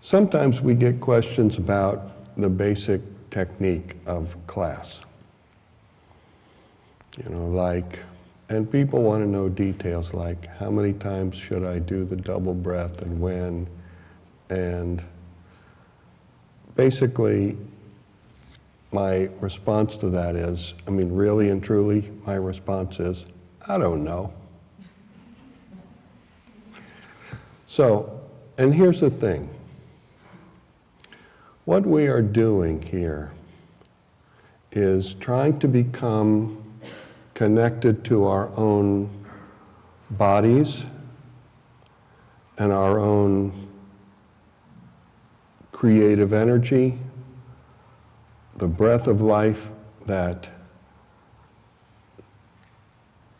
Sometimes we get questions about the basic technique of class. You know, like, and people want to know details like how many times should I do the double breath and when, and basically my response to that is, I mean, really and truly, my response is, I don't know. So, and here's the thing. What we are doing here is trying to become connected to our own bodies and our own creative energy, the breath of life that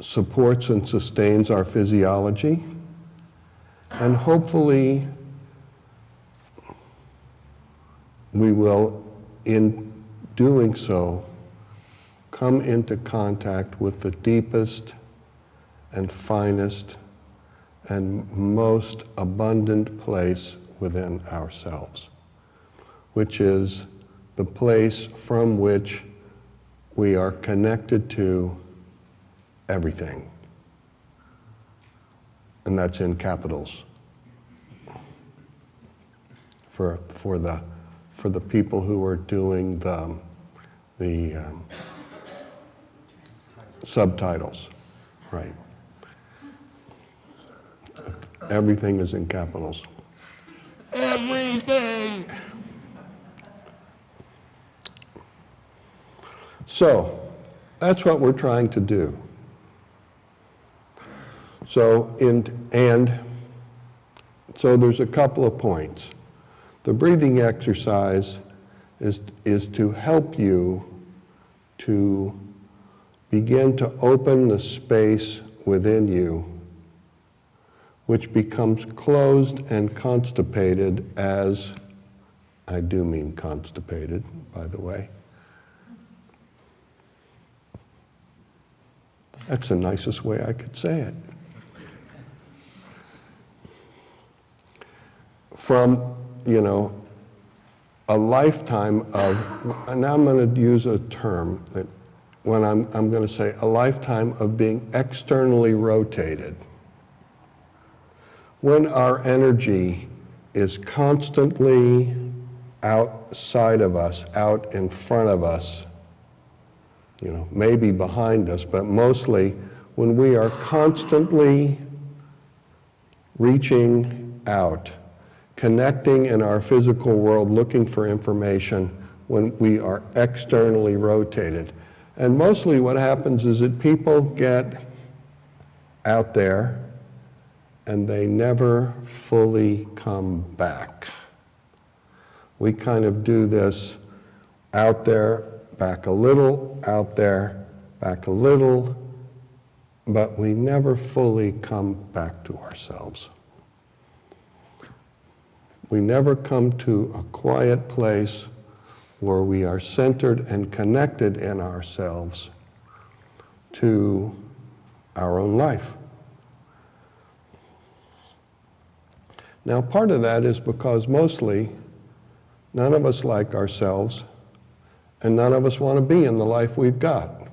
supports and sustains our physiology, and hopefully we will, in doing so, come into contact with the deepest and finest and most abundant place within ourselves, which is the place from which we are connected to everything. And that's in capitals for the people who are doing the subtitles, right? Everything is in capitals. Everything! So, that's what we're trying to do. So, so there's a couple of points. The breathing exercise is to help you to begin to open the space within you, which becomes closed and constipated as, I do mean constipated, by the way. That's the nicest way I could say it. From, you know, a lifetime of, and now I'm going to use a term that when I'm going to say a lifetime of being externally rotated. When our energy is constantly outside of us, out in front of us, you know, maybe behind us, but mostly when we are constantly reaching out, connecting in our physical world, looking for information when we are externally rotated. And mostly what happens is that people get out there and they never fully come back. We kind of do this out there, back a little, out there, back a little, but we never fully come back to ourselves. We never come to a quiet place where we are centered and connected in ourselves to our own life. Now, part of that is because mostly none of us like ourselves and none of us want to be in the life we've got.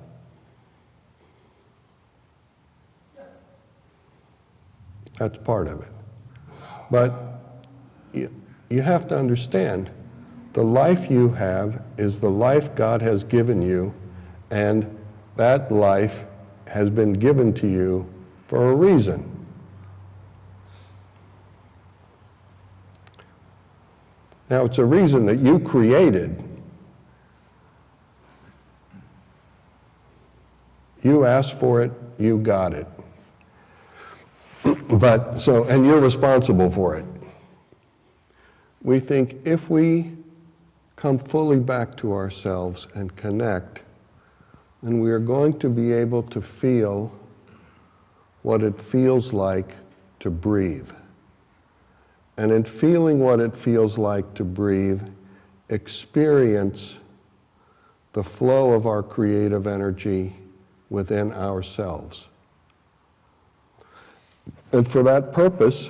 That's part of it. But you have to understand, the life you have is the life God has given you, and that life has been given to you for a reason. Now, it's a reason that you created. You asked for it, you got it. But so, and you're responsible for it. We think if we come fully back to ourselves and connect, then we are going to be able to feel what it feels like to breathe. And in feeling what it feels like to breathe, experience the flow of our creative energy within ourselves. And for that purpose,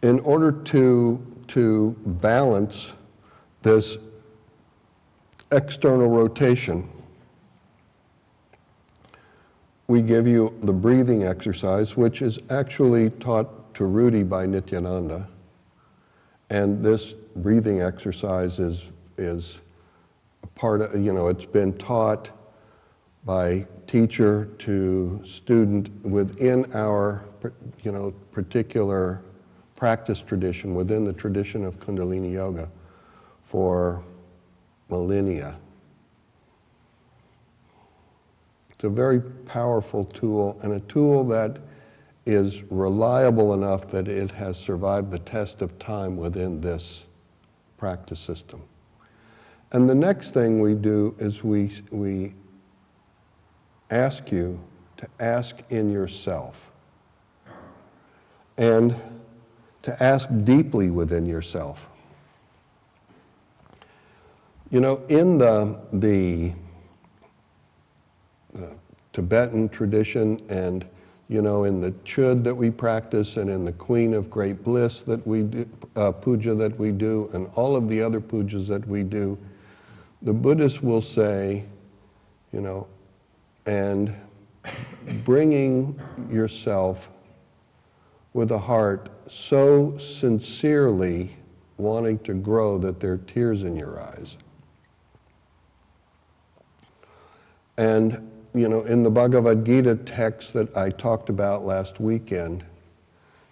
in order to to balance this external rotation, we give you the breathing exercise, which is actually taught to Rudi by Nityananda. And this breathing exercise is a part of, it's been taught by teacher to student within our, particular practice tradition, within the tradition of Kundalini Yoga for millennia. It's a very powerful tool, and a tool that is reliable enough that it has survived the test of time within this practice system. And the next thing we do is we ask you to ask in yourself, and to ask deeply within yourself. In the Tibetan tradition, and in the chud that we practice, and in the Queen of Great Bliss that we do, puja that we do, and all of the other pujas that we do, the Buddhists will say, and bringing yourself with a heart so sincerely wanting to grow that there are tears in your eyes. And, in the Bhagavad Gita text that I talked about last weekend,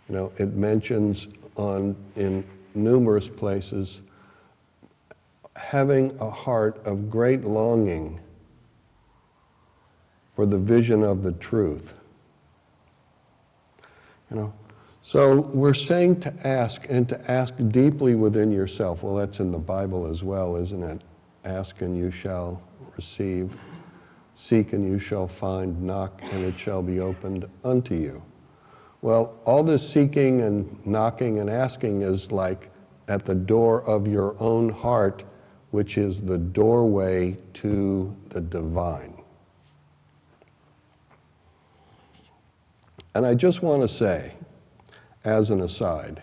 it mentions in numerous places having a heart of great longing for the vision of the truth. So we're saying to ask, and to ask deeply within yourself. Well, that's in the Bible as well, isn't it? Ask and you shall receive. Seek and you shall find. Knock and it shall be opened unto you. Well, all this seeking and knocking and asking is like at the door of your own heart, which is the doorway to the divine. And I just want to say, as an aside,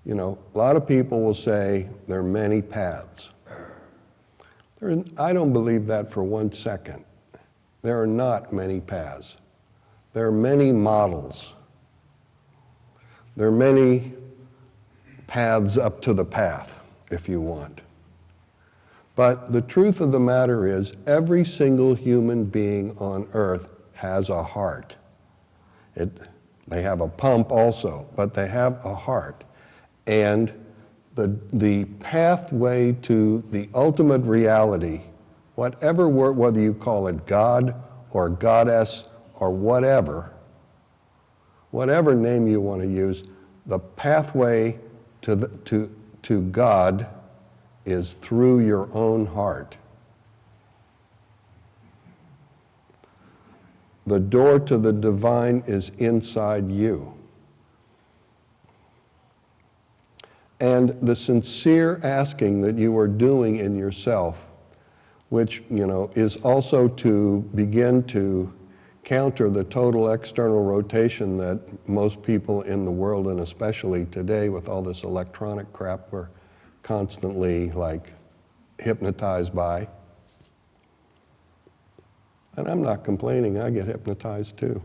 a lot of people will say there are many paths. I don't believe that for 1 second. There are not many paths. There are many models. There are many paths up to the path, if you want. But the truth of the matter is, every single human being on earth has a heart. They have a pump also, but they have a heart. And the pathway to the ultimate reality, whether you call it God or Goddess or whatever name you want to use, the pathway to God is through your own heart. The door to the divine is inside you. And the sincere asking that you are doing in yourself, which, is also to begin to counter the total external rotation that most people in the world, and especially today with all this electronic crap, we're constantly hypnotized by. And I'm not complaining, I get hypnotized too.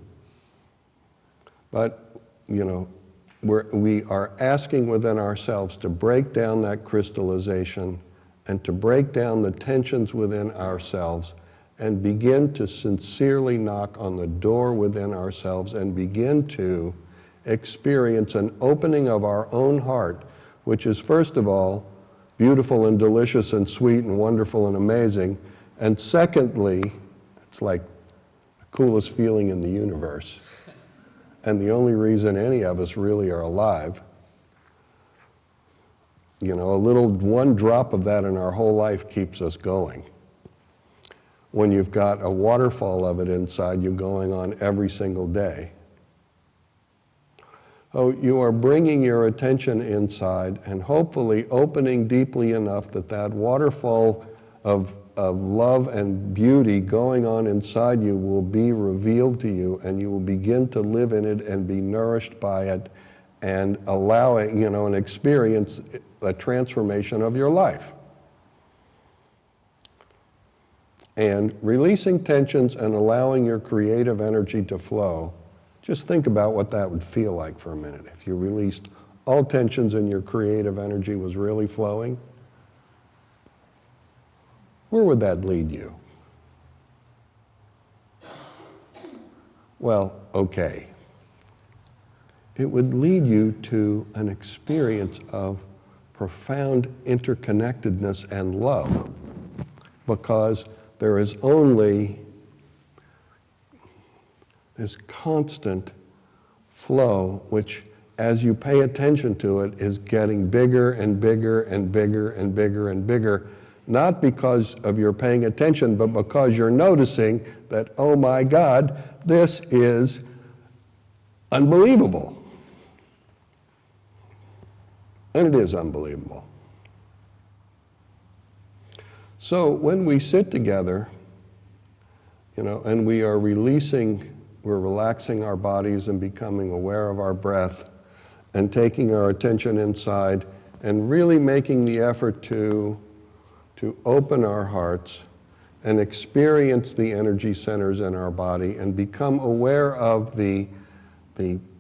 But, we are asking within ourselves to break down that crystallization and to break down the tensions within ourselves and begin to sincerely knock on the door within ourselves and begin to experience an opening of our own heart, which is, first of all, beautiful and delicious and sweet and wonderful and amazing, and secondly, it's like the coolest feeling in the universe. And the only reason any of us really are alive. One drop of that in our whole life keeps us going. When you've got a waterfall of it inside you going on every single day. Oh, you are bringing your attention inside and hopefully opening deeply enough that waterfall of love and beauty going on inside you will be revealed to you, and you will begin to live in it and be nourished by it and allow it, and experience a transformation of your life. And releasing tensions and allowing your creative energy to flow, just think about what that would feel like for a minute. If you released all tensions and your creative energy was really flowing, where would that lead you? Well, okay. It would lead you to an experience of profound interconnectedness and love, because there is only this constant flow, which, as you pay attention to it, is getting bigger and bigger and bigger and bigger and bigger, not because of your paying attention, but because you're noticing that, oh my God, this is unbelievable. And it is unbelievable. So when we sit together, and we are we're relaxing our bodies and becoming aware of our breath and taking our attention inside and really making the effort to open our hearts and experience the energy centers in our body and become aware of the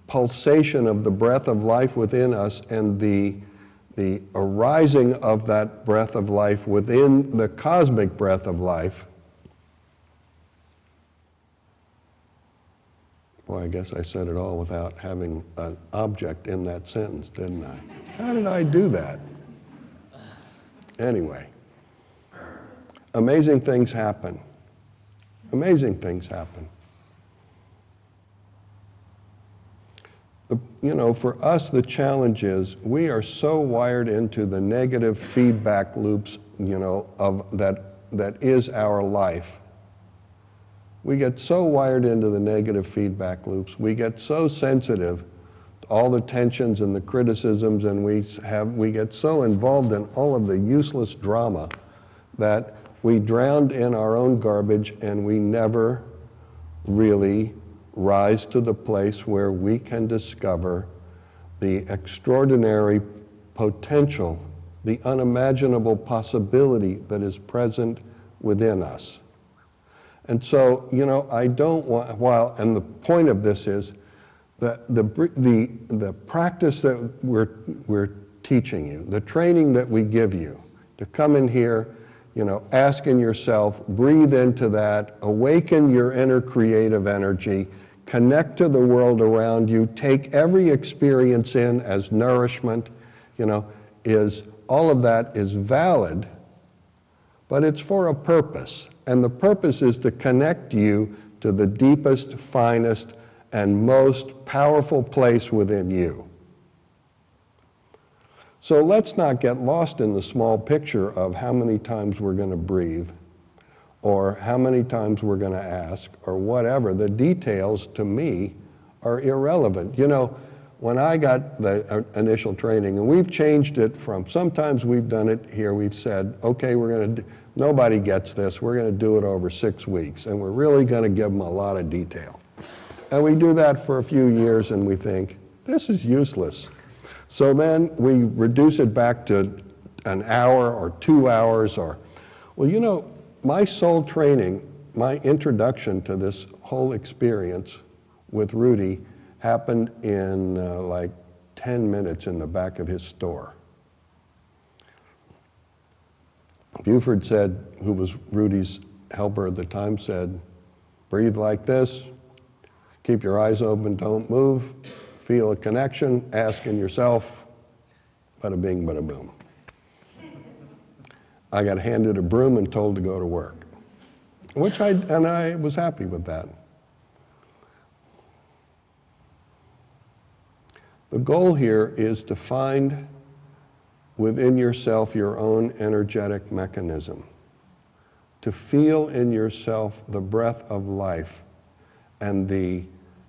pulsation of the breath of life within us and the arising of that breath of life within the cosmic breath of life. Boy, I guess I said it all without having an object in that sentence, didn't I? How did I do that? Anyway, amazing things happen. Amazing things happen. For us, the challenge is we are so wired into the negative feedback loops, of that is our life. We get so wired into the negative feedback loops. We get so sensitive to all the tensions and the criticisms, and we get so involved in all of the useless drama that we drown in our own garbage, and we never really rise to the place where we can discover the extraordinary potential, the unimaginable possibility that is present within us. And so, I don't want, and the point of this is that the practice that we're teaching you, the training that we give you, to come in here, asking yourself, breathe into that, awaken your inner creative energy, connect to the world around you, take every experience in as nourishment, all of that is valid, but it's for a purpose. And the purpose is to connect you to the deepest, finest, and most powerful place within you. So let's not get lost in the small picture of how many times we're going to breathe, or how many times we're going to ask, or whatever. The details, to me, are irrelevant. When I got the initial training, and we've changed it from, sometimes we've done it here, we've said, okay, nobody gets this, we're going to do it over 6 weeks, and we're really going to give them a lot of detail. And we do that for a few years, and we think, this is useless. So then we reduce it back to an hour or 2 hours, my soul training, my introduction to this whole experience with Rudi happened in 10 minutes in the back of his store. Buford said, who was Rudi's helper at the time, said, breathe like this, keep your eyes open, don't move, feel a connection, asking yourself, bada bing, bada boom. I got handed a broom and told to go to work, and I was happy with that. The goal here is to find within yourself your own energetic mechanism, to feel in yourself the breath of life and the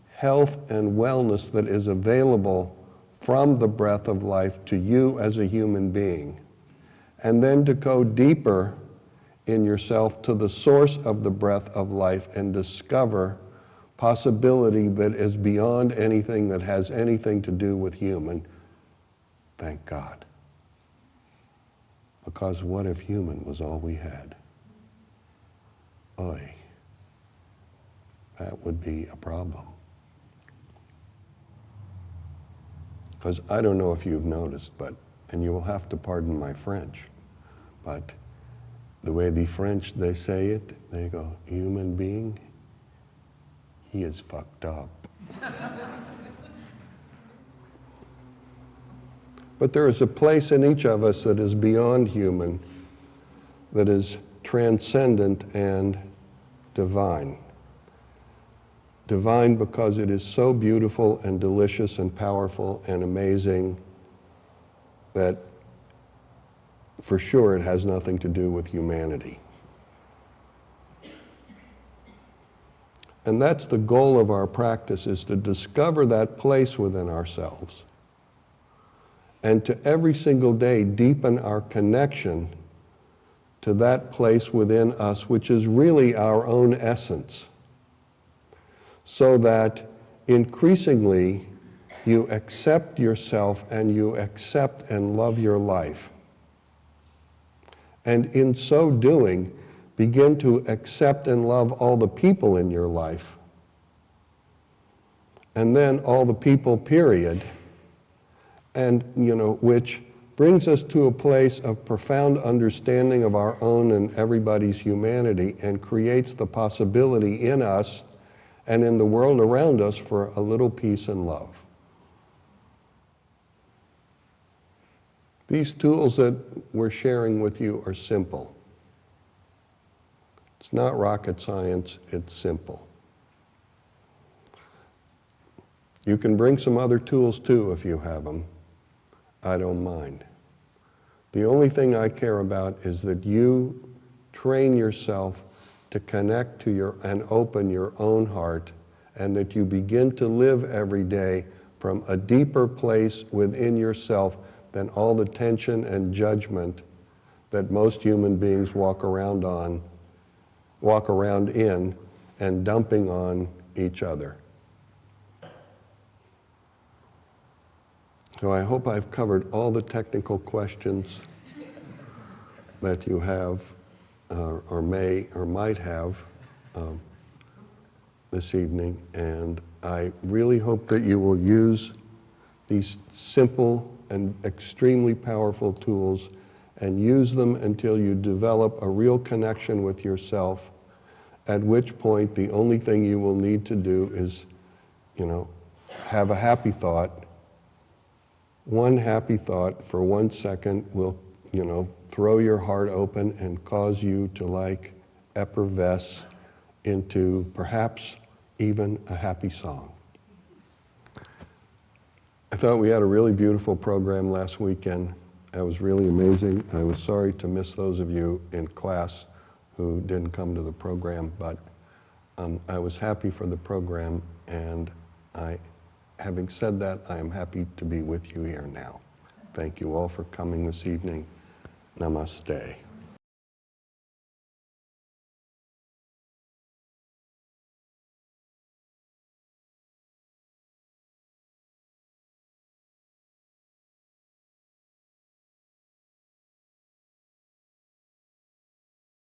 health and wellness that is available from the breath of life to you as a human being, and then to go deeper in yourself to the source of the breath of life and discover possibility that is beyond anything that has anything to do with human, thank God. Because what if human was all we had? Oy, that would be a problem. Because I don't know if you've noticed, and you will have to pardon my French, but the way the French, they say it, they go, human being, he is fucked up. But there is a place in each of us that is beyond human, that is transcendent and divine. Divine because it is so beautiful and delicious and powerful and amazing that for sure it has nothing to do with humanity. And that's the goal of our practice, is to discover that place within ourselves and to every single day deepen our connection to that place within us, which is really our own essence, so that increasingly you accept yourself and you accept and love your life. And in so doing, begin to accept and love all the people in your life. And then all the people, period. And, which brings us to a place of profound understanding of our own and everybody's humanity and creates the possibility in us and in the world around us for a little peace and love. These tools that we're sharing with you are simple. It's not rocket science, it's simple. You can bring some other tools too if you have them. I don't mind. The only thing I care about is that you train yourself to connect to and open your own heart, and that you begin to live every day from a deeper place within yourself than all the tension and judgment that most human beings walk around in and dumping on each other. So I hope I've covered all the technical questions that you have or may or might have this evening, and I really hope that you will use these simple and extremely powerful tools and use them until you develop a real connection with yourself, at which point the only thing you will need to do is, have a happy thought. One happy thought for 1 second will, throw your heart open and cause you to effervesce into perhaps even a happy song. I thought we had a really beautiful program last weekend. That was really amazing. I was sorry to miss those of you in class who didn't come to the program, but I was happy for the program, and having said that, I am happy to be with you here now. Thank you all for coming this evening. Namaste.